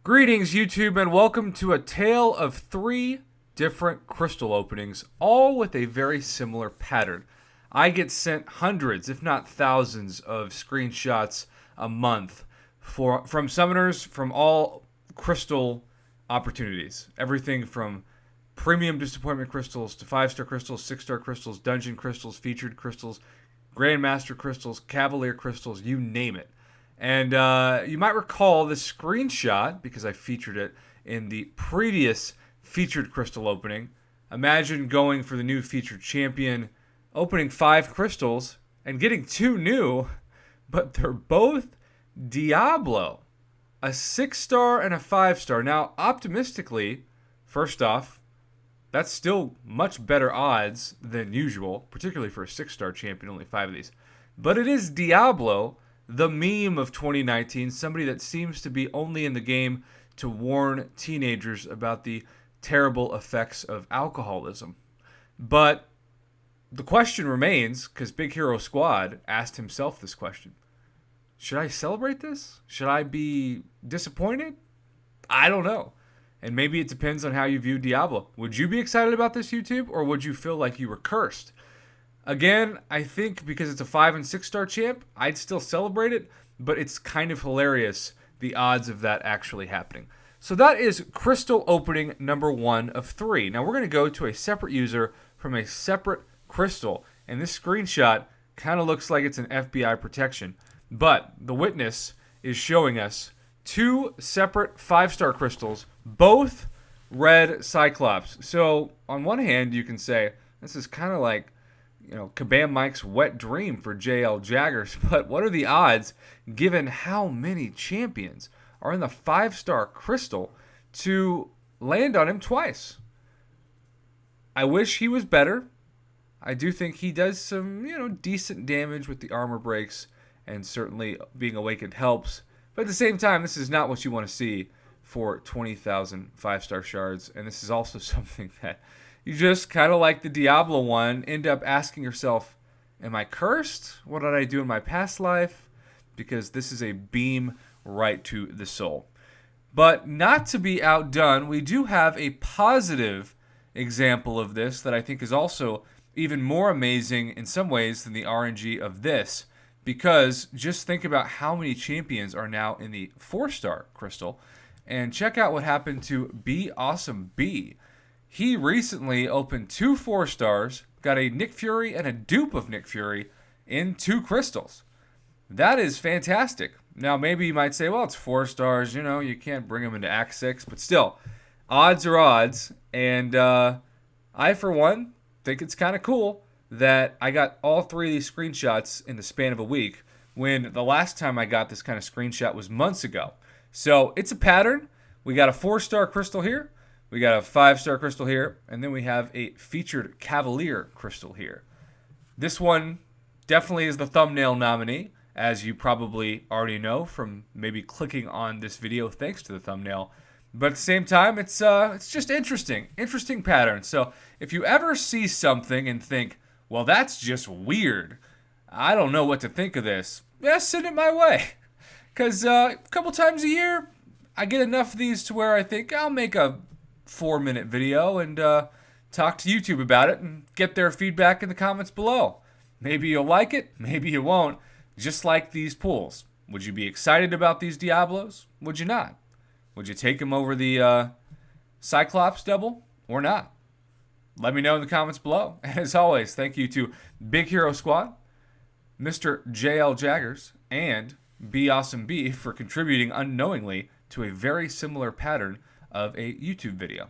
Greetings, YouTube, and welcome to a tale of three different crystal openings, all with a very similar pattern. I get sent hundreds, if not thousands, of screenshots a month from summoners from all crystal opportunities. Everything from premium disappointment crystals to 5-star crystals, 6-star crystals, dungeon crystals, featured crystals, grandmaster crystals, cavalier crystals, you name it. And you might recall this screenshot because I featured it in the previous featured crystal opening. Imagine going for the new featured champion, opening 5 crystals, and getting 2 new, but they're both Diablo. A 6-star and a 5-star. Now, optimistically, first off, that's still much better odds than usual, particularly for a 6-star champion, only 5 of these. But it is Diablo, the meme of 2019, somebody that seems to be only in the game to warn teenagers about the terrible effects of alcoholism. But the question remains, because Big Hero Squad asked himself this question. Should I celebrate this? Should I be disappointed? I don't know. And maybe it depends on how you view Diablo. Would you be excited about this, YouTube, or would you feel like you were cursed? Again, I think because it's a 5 and 6-star champ, I'd still celebrate it, but it's kind of hilarious, the odds of that actually happening. So that is crystal opening number 1 of 3. Now we're going to go to a separate user from a separate crystal, and this screenshot kind of looks like it's an FBI protection, but the witness is showing us 2 separate 5-star crystals, both red Cyclops. So on one hand, you can say, this is kind of like, Kabam Mike's wet dream for JL Jaggers. But what are the odds, given how many champions are in the 5-star crystal, to land on him twice? I wish he was better. I do think he does some, decent damage with the armor breaks, and certainly being awakened helps. But at the same time, this is not what you want to see for 20,000 5-star shards. And this is also something that you just kind of like the Diablo one, end up asking yourself, am I cursed? What did I do in my past life? Because this is a beam right to the soul. But not to be outdone, we do have a positive example of this that I think is also even more amazing in some ways than the RNG of this. Because just think about how many champions are now in the 4-star crystal. And check out what happened to Be Awesome B. He recently opened 2 4-stars, got a Nick Fury and a dupe of Nick Fury in 2 crystals. That is fantastic. Now, maybe you might say, well, it's 4 stars, you can't bring them into Act 6. But still, odds are odds. And I, for one, think it's kind of cool that I got all 3 of these screenshots in the span of a week, when the last time I got this kind of screenshot was months ago. So it's a pattern. We got a 4-star crystal here. We got a 5-star crystal here, and then we have a featured Cavalier crystal here. This one definitely is the thumbnail nominee, as you probably already know from maybe clicking on this video thanks to the thumbnail. But at the same time, it's just interesting pattern. So if you ever see something and think, well, that's just weird, I don't know what to think of this, send it my way. Because a couple times a year, I get enough of these to where I think I'll make a 4-minute video and talk to YouTube about it and get their feedback in the comments below. Maybe you'll like it, maybe you won't. Just like these pulls. Would you be excited about these Diablos? Would you not? Would you take them over the Cyclops double or not? Let me know in the comments below. And as always, thank you to Big Hero Squad, Mr. JL Jaggers, and Be Awesome B for contributing unknowingly to a very similar pattern of a YouTube video.